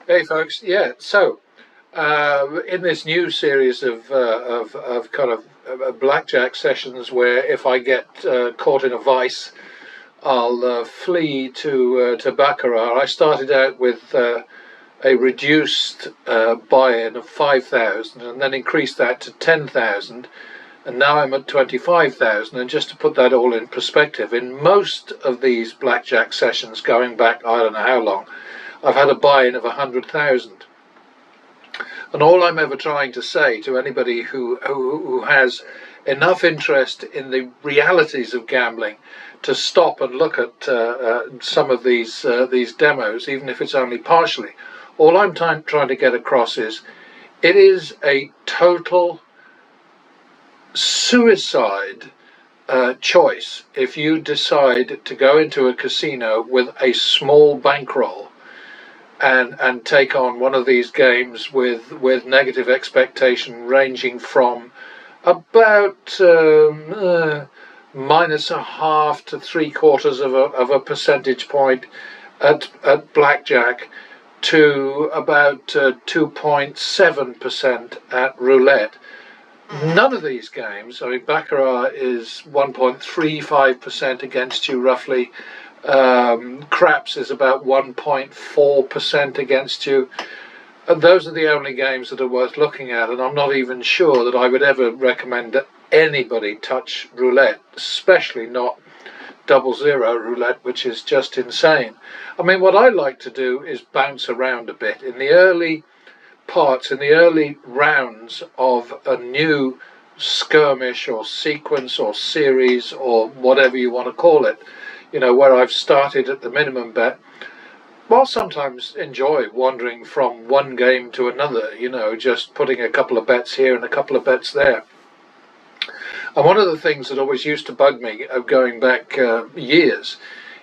Hey folks, yeah. So in this new series of kind of blackjack sessions, where if I get caught in a vice, I'll flee to baccarat. I started out with a reduced buy-in of 5,000, and then increased that to 10,000, and now I'm at 25,000. And just to put that all in perspective, in most of these blackjack sessions, going back I don't know how long, I've had a buy-in of 100,000. And all I'm ever trying to say to anybody who has enough interest in the realities of gambling to stop and look at some of these demos, even if it's only partially, all I'm trying to get across is it is a total suicide choice if you decide to go into a casino with a small bankroll and take on one of these games with negative expectation ranging from about minus a half to 3/4 of a percentage point at blackjack to about 2.7% at roulette. None of these games, I mean, baccarat is 1.35% against you roughly. Craps is about 1.4% against you. And those are the only games that are worth looking at, and I'm not even sure that I would ever recommend that anybody touch roulette, especially not 00 roulette, which is just insane. I mean, what I like to do is bounce around a bit. In the early parts, in the early rounds of a new skirmish or sequence or series or whatever you want to call it, you know, where I've started at the minimum bet, while sometimes enjoy wandering from one game to another, you know, just putting a couple of bets here and a couple of bets there. And one of the things that always used to bug me, going back years,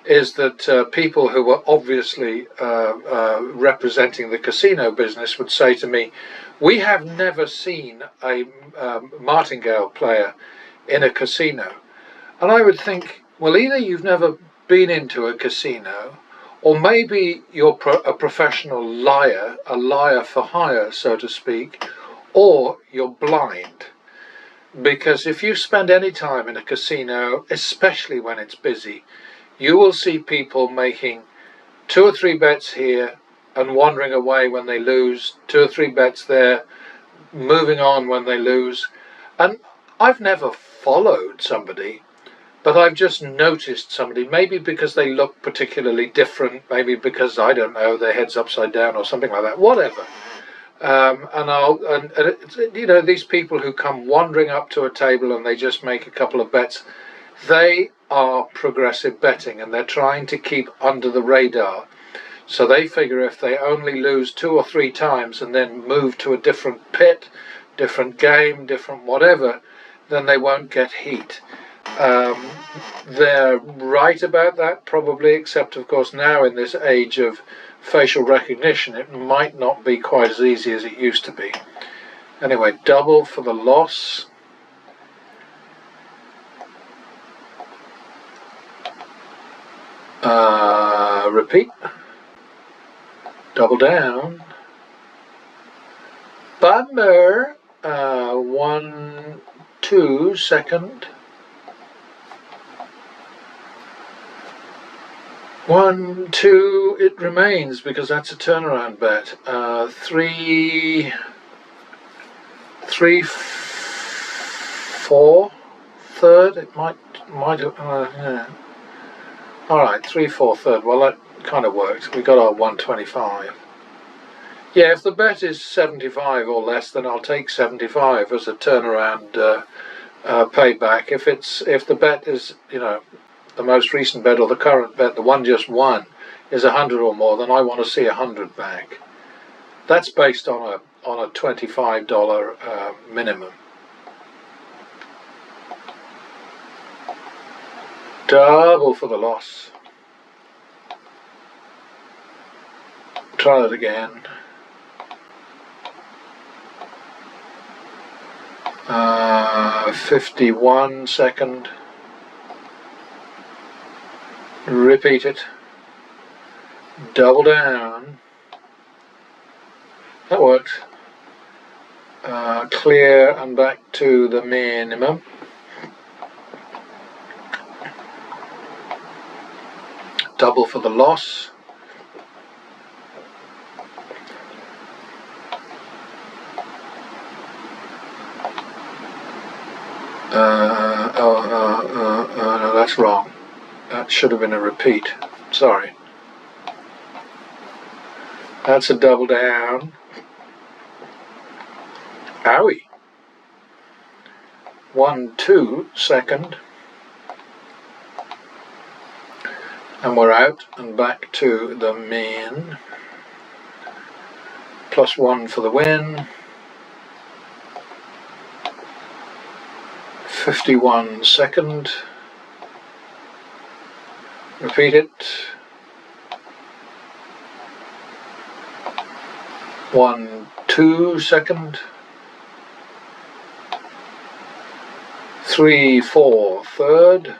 is that people who were obviously representing the casino business would say to me, "We have never seen a martingale player in a casino." And I would think, well, either you've never been into a casino, or maybe you're a professional liar, a liar for hire, so to speak, or you're blind. Because if you spend any time in a casino, especially when it's busy, you will see people making 2 or 3 bets here and wandering away when they lose, 2 or 3 bets there, moving on when they lose. And I've never followed somebody, but I've just noticed somebody, maybe because they look particularly different, maybe because, I don't know, their head's upside down or something like that, whatever. You know, these people who come wandering up to a table and they just make a couple of bets, they are progressive betting, and they're trying to keep under the radar. So they figure if they only lose 2 or 3 times and then move to a different pit, different game, different whatever, then they won't get heat. They're right about that, probably, except of course now in this age of facial recognition it might not be quite as easy as it used to be. Anyway, double for the loss. Repeat. Double down. Bummer. 1, 2, second. 1, 2, it remains because that's a turnaround bet. 3, 4, third. It might have. Yeah. All right, 3, 4, third. Well, that kind of worked. We got our 125. Yeah, if the bet is 75 or less, then I'll take 75 as a turnaround payback. If the bet is, you know, the most recent bet or the current bet, the one just won, is 100 or more, then I want to see 100 back. That's based on a $25 minimum. Double for the loss. Try it again. 51 second. Repeat it. Double down. That works. Clear and back to the minimum. Double for the loss. No, that's wrong. That should have been a repeat. Sorry. That's a double down. Owie. 1-2 second. And we're out and back to the min. +1 for the win. 51 second. Repeat it. 1-2 second. 3-4 third.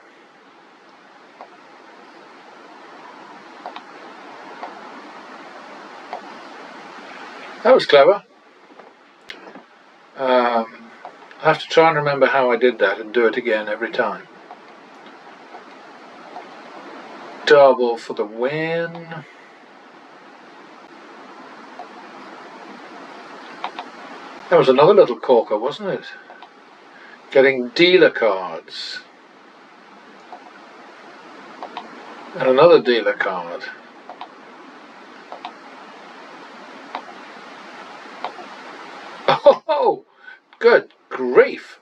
That was clever. I have to try and remember how I did that and do it again every time. Double for the win. That was another little corker, wasn't it? Getting dealer cards. And another dealer card. Oh, good grief.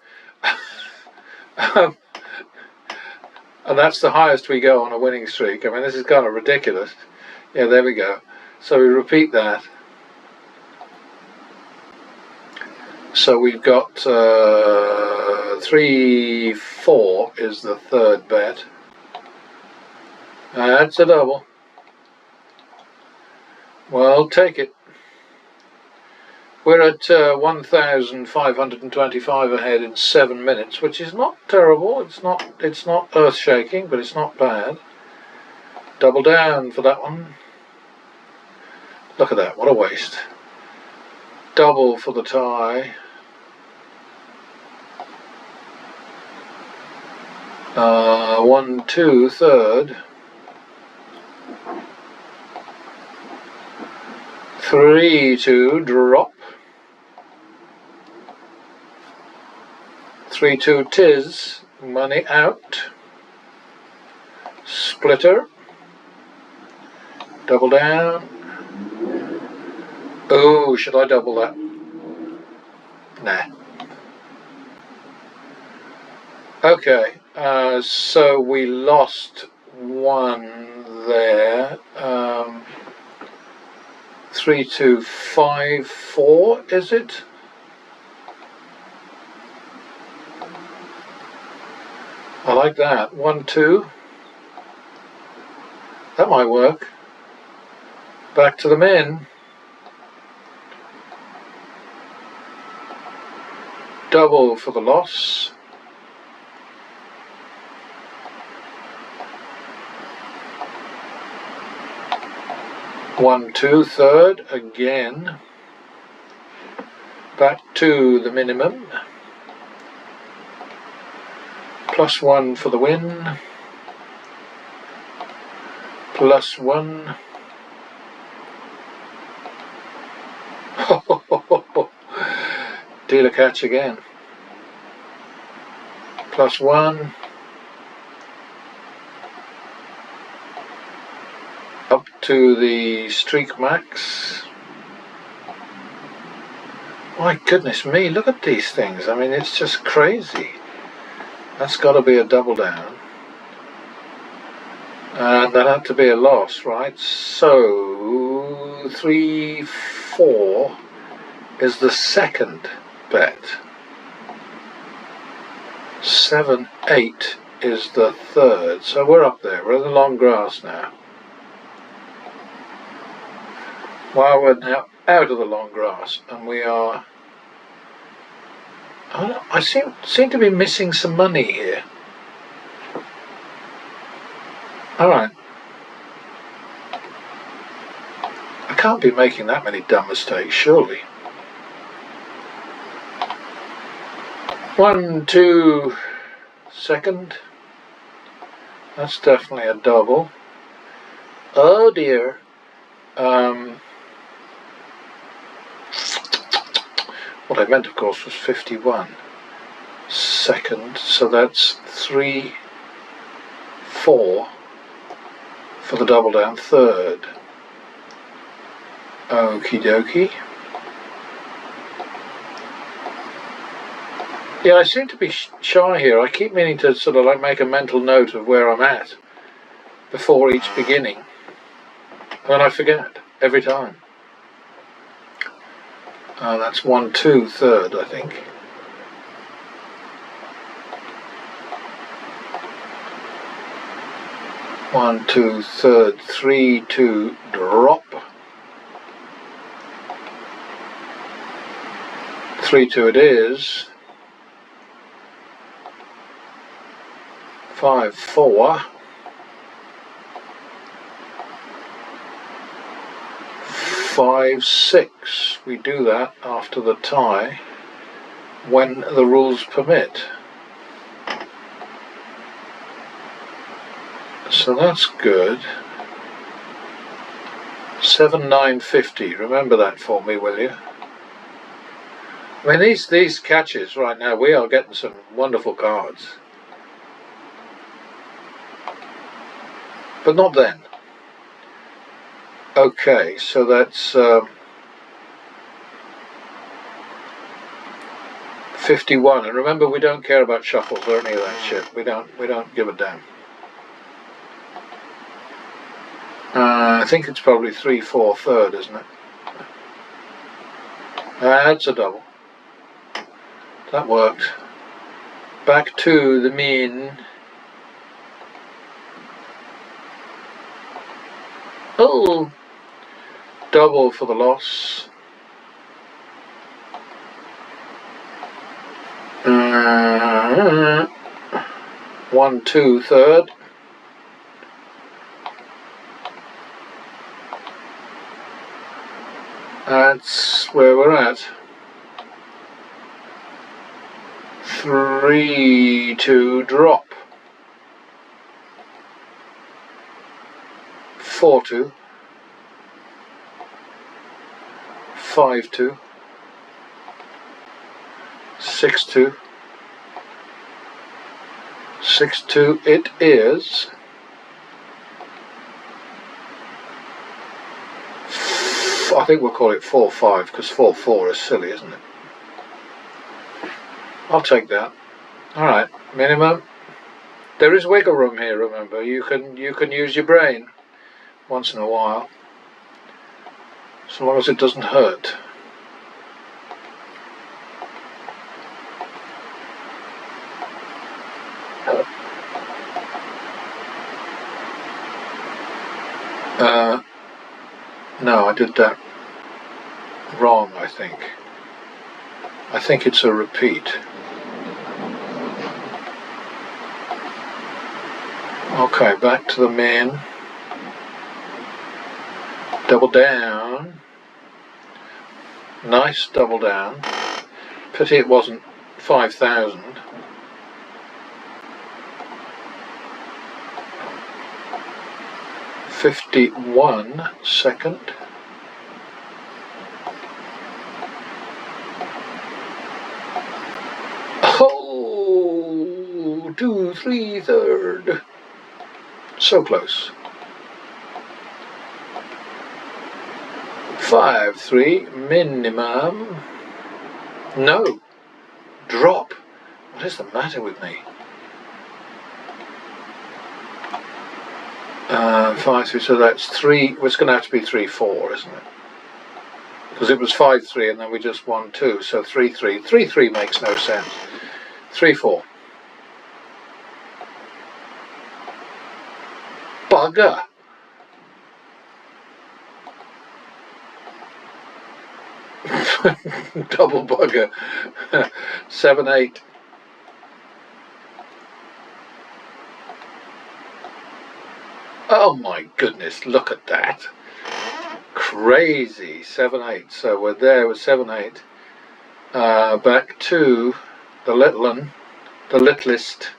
And that's the highest we go on a winning streak. I mean, this is kind of ridiculous. Yeah, there we go. So we repeat that. So we've got 3-4 is the third bet. That's a double. Well, take it. We're at 1,525 ahead in 7 minutes, which is not terrible. It's not earth-shaking, but it's not bad. Double down for that one. Look at that, what a waste. Double for the tie. 1-2 third. 3-2 drop. 3-2 tis, money out. Splitter. Double down. Oh, should I double that? Nah. Okay, so we lost one there. 3-2-5-4, is it? I like that. 1-2. That might work. Back to the min. Double for the loss. One, two, third again. Back to the minimum. +1 for the win. +1. Dealer catch again. +1. Up to the streak max. My goodness me, look at these things. I mean, it's just crazy. That's got to be a double down. And that had to be a loss, right? So 3-4 is the second bet. 7-8 is the third. So we're up there. We're in the long grass now. Well, we're now out of the long grass, and we are. I seem to be missing some money here. All right. I can't be making that many dumb mistakes, surely. 1, 2, second. That's definitely a double. Oh dear. What I meant, of course, was 51 second. So that's 3, 4 for the double down third. Okie dokie. Yeah, I seem to be shy here. I keep meaning to sort of like make a mental note of where I'm at before each beginning, and I forget every time. That's 1, 2 third, I think. One, 2 third, 3, 2 drop. 3, 2 it is. 5, 4. 5, 6. We do that after the tie when the rules permit. So that's good. 7, 9, 50. Remember that for me, will you? I mean, these catches right now, we are getting some wonderful cards. But not then. Okay, so that's 51. And remember, we don't care about shuffles or any of that shit. We don't give a damn. I think it's probably 3, 4 third, isn't it? That's a double. That worked. Back to the mean. Oh, double for the loss. 1, 2 third. That's where we're at. 3, 2 drop. 4, 2. 5, 2. 6, 2. 6, 2 it is. I think we'll call it 4, 5 because 4, 4 is silly, isn't it? I'll take that. Alright, minimum. There is wiggle room here, remember. You can use your brain once in a while. So long as it doesn't hurt. No, I did that wrong, I think. I think it's a repeat. Okay, back to the main. Double down. Nice double down. Pity it wasn't 5,000. $51 second. Oh, 2, 3 third. So close. 5, 3 minimum. No. Drop. What is the matter with me? 5, 3, so that's 3, well, it's going to have to be 3, 4, isn't it? Because it was 5, 3 and then we just won 2, so 3, 3. 3, 3 makes no sense. 3, 4. Bugger! Double bugger. 7, 8. Oh my goodness, look at that. crazy 7-8. So we're there with 7-8. Back to the little one, the littlest.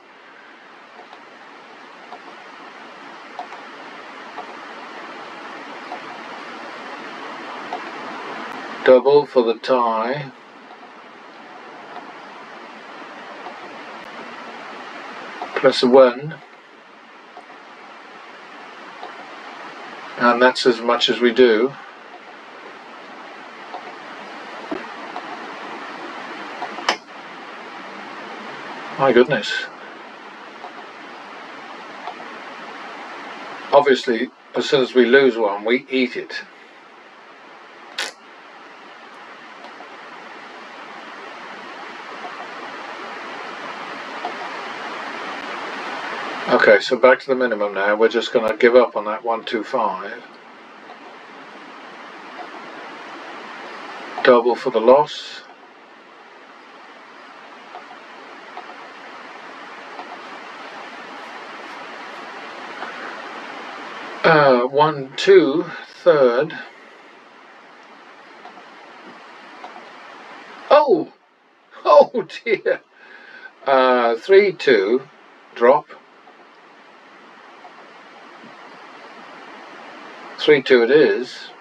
Double for the tie. Plus 1. And that's as much as we do. My goodness. Obviously, as soon as we lose one, we eat it. Okay, so back to the minimum now. We're just going to give up on that 125. Double for the loss. One, two, third. Oh! Oh dear! 3, 2, drop. 3, 2 it is.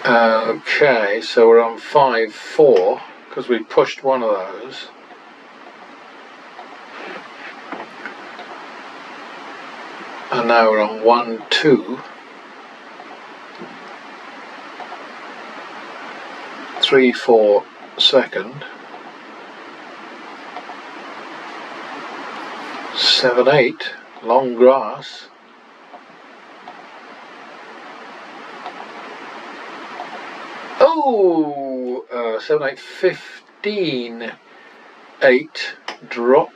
Okay, so we're on 5, 4 because we pushed one of those. And now we're on 1, 2. 3, 4 second. 7, 8 long grass. Oh, 7, 8, 15, 8 drop.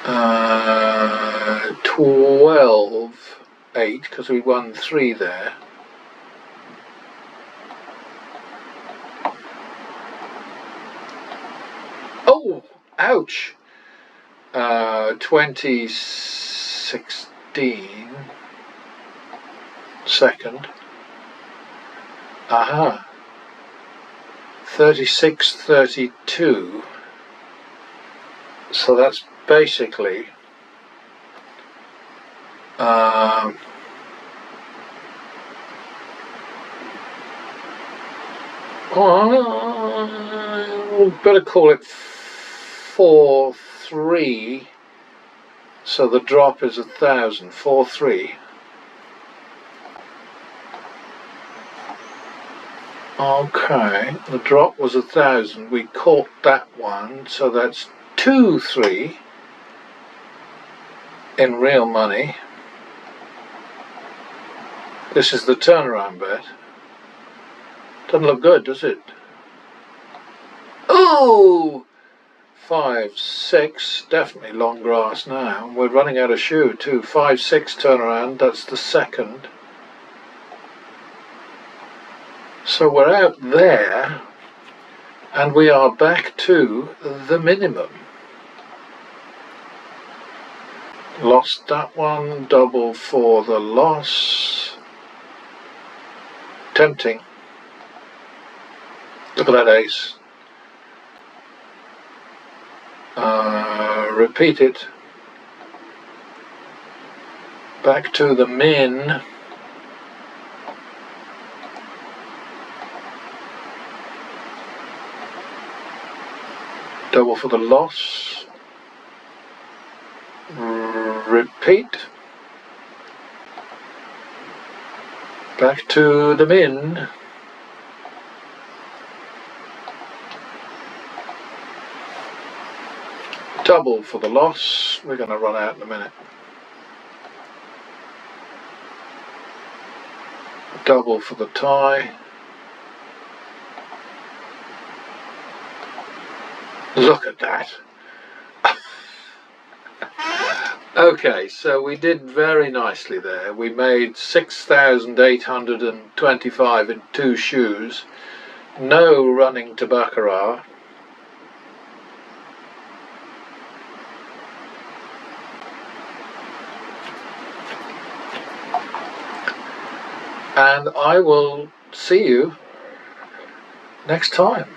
Uh, 12, 8 because we won 3 there. Oh, ouch. 2016 second. Aha. 36, 32. So that's basically better call it 4, 3. So the drop is 1,000. 4, 3. Okay, the drop was 1,000. We caught that one, so that's 2, 3 in real money. This is the turnaround bet. Doesn't look good, does it? Oh! 5, 6, definitely long grass now. We're running out of shoe too. 5, 6 turnaround, that's the second. So we're out there and we are back to the minimum. Lost that one, double for the loss. Tempting. Look at that ace. Repeat it. Back to the min. Double for the loss. Repeat. Back to the min. Double for the loss. We're going to run out in a minute. Double for the tie. Look at that. Okay, so we did very nicely there. We made 6,825 in 2 shoes. No running to baccarat. And I will see you next time.